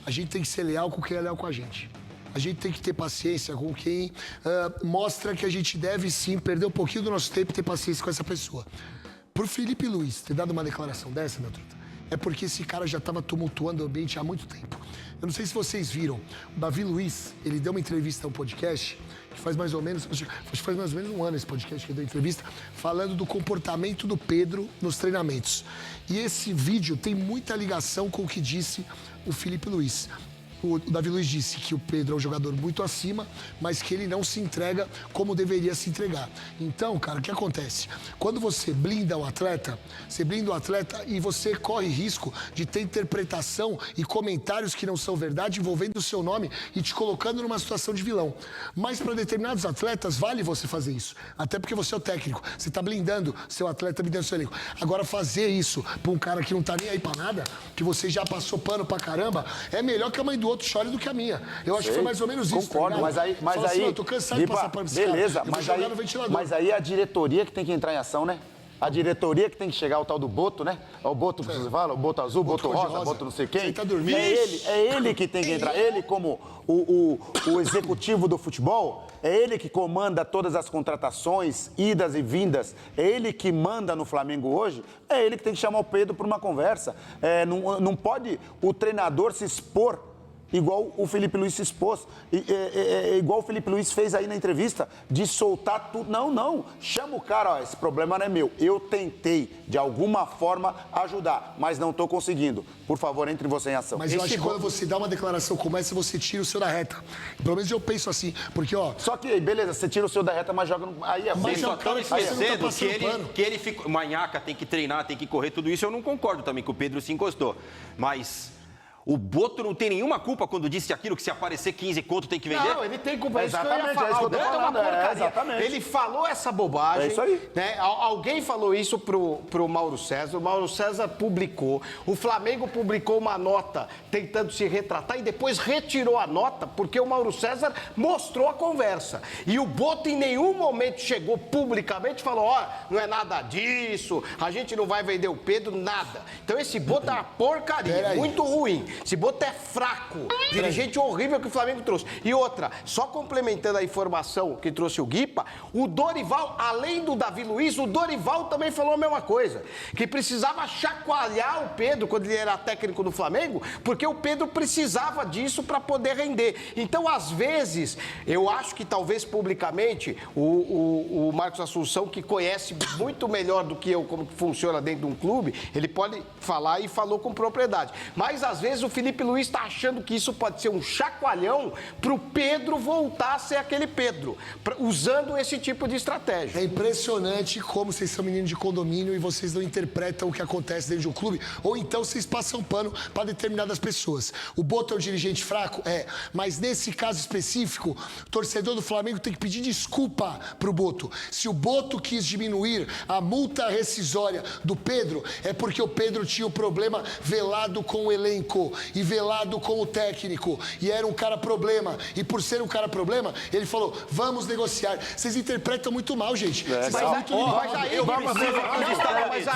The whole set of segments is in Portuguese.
A gente tem que ser leal com quem é leal com a gente. A gente tem que ter paciência com quem mostra que a gente deve sim perder um pouquinho do nosso tempo e ter paciência com essa pessoa. Por Felipe Luiz ter dado uma declaração dessa, meu truta, é porque esse cara já estava tumultuando o ambiente há muito tempo. Eu não sei se vocês viram, o Davi Luiz, ele deu uma entrevista a um podcast, que faz mais ou menos, acho que faz mais ou menos um ano esse podcast que ele deu entrevista, falando do comportamento do Pedro nos treinamentos. E esse vídeo tem muita ligação com o que disse o Felipe Luiz. O Davi Luiz disse que o Pedro é um jogador muito acima, mas que ele não se entrega como deveria se entregar. Então, cara, o que acontece? Quando você blinda o atleta, você blinda o atleta e você corre risco de ter interpretação e comentários que não são verdade envolvendo o seu nome e te colocando numa situação de vilão. Mas para determinados atletas, vale você fazer isso. Até porque você é o técnico. Você tá blindando seu atleta, blindando seu elenco. Agora, fazer isso pra um cara que não tá nem aí pra nada, que você já passou pano pra caramba, é melhor que a mãe do outro chore do que a minha. Eu acho que foi mais ou menos isso. Concordo, tá mas aí... Assim, eu tô cansado de passar pano pra esse beleza, cara. mas aí é a diretoria que tem que entrar em ação, né? A diretoria que tem que chegar o tal do Boto, né? É o Boto que você fala, o Boto azul, Boto rosa, Boto não sei quem. Você tá dormindo? É ele que tem que entrar. Ele como o executivo do futebol, é ele que comanda todas as contratações, idas e vindas. É ele que manda no Flamengo hoje. É ele que tem que chamar o Pedro para uma conversa. Não pode o treinador se expor igual o Felipe Luiz se expôs, igual o Felipe Luiz fez aí na entrevista, de soltar tudo. Não. Chama o cara, ó, esse problema não é meu. Eu tentei, de alguma forma, ajudar, mas não estou conseguindo. Por favor, entre você em ação. Mas eu acho que quando você dá uma declaração como essa, você tira o seu da reta. Pelo menos eu penso assim, porque, ó... Só que, beleza, você tira o seu da reta, mas joga no... Aí é mas Vocês só estão esquecendo que ele fica... Manhaca, tem que treinar, tem que correr, tudo isso eu não concordo também, que o Pedro se encostou. Mas... O Boto não tem nenhuma culpa quando disse aquilo que se aparecer 15 conto tem que vender? Não, ele tem culpa. É isso que eu Exatamente, ia falar. é isso que eu O tô Boto é uma falando, porcaria. exatamente. Ele falou essa bobagem. É isso aí. Né? Alguém falou isso pro Mauro César. O Mauro César publicou. O Flamengo publicou uma nota tentando se retratar e depois retirou a nota porque o Mauro César mostrou a conversa. E o Boto em nenhum momento chegou publicamente e falou, ó, não é nada disso, a gente não vai vender o Pedro, nada. Então esse Boto é uma porcaria, muito ruim. Esse Boto é fraco, dirigente horrível que o Flamengo trouxe. E outra, só complementando a informação que trouxe o Guipa, o Dorival, além do Davi Luiz, o Dorival também falou a mesma coisa, que precisava chacoalhar o Pedro quando ele era técnico do Flamengo, porque o Pedro precisava disso para poder render. Então, às vezes, eu acho que talvez publicamente o Marcos Assunção, que conhece muito melhor do que eu como que funciona dentro de um clube, ele pode falar e falou com propriedade. Mas, às vezes, o Felipe Luiz está achando que isso pode ser um chacoalhão para o Pedro voltar a ser aquele Pedro, usando esse tipo de estratégia. É impressionante como vocês são meninos de condomínio e vocês não interpretam o que acontece dentro de um clube, ou então vocês passam pano para determinadas pessoas. O Boto é um dirigente fraco? É. Mas nesse caso específico, o torcedor do Flamengo tem que pedir desculpa pro Boto. Se o Boto quis diminuir a multa rescisória do Pedro, é porque o Pedro tinha um problema velado com o elenco e velado com o técnico. E era um cara problema. E por ser um cara problema, ele falou, vamos negociar. Vocês interpretam muito mal, gente. Vocês são muito Mas aí,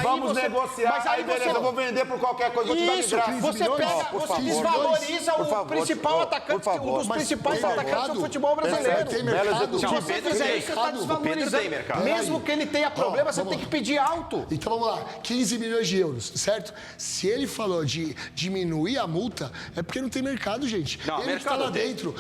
vamos negociar. Mas aí, beleza, eu vou vender por qualquer coisa, vou te dar de graça. Você pega, você desvaloriza o principal atacante, um dos principais atacantes do futebol brasileiro. Tem mercado. Se você fizer isso, você está desvalorizando. Mesmo que ele tenha problema, você tem que pedir alto. Então vamos lá, 15 milhões de euros, certo? Se ele falou de diminuir a multa, é porque não tem mercado, gente. Não, ele mercado está lá tem. dentro.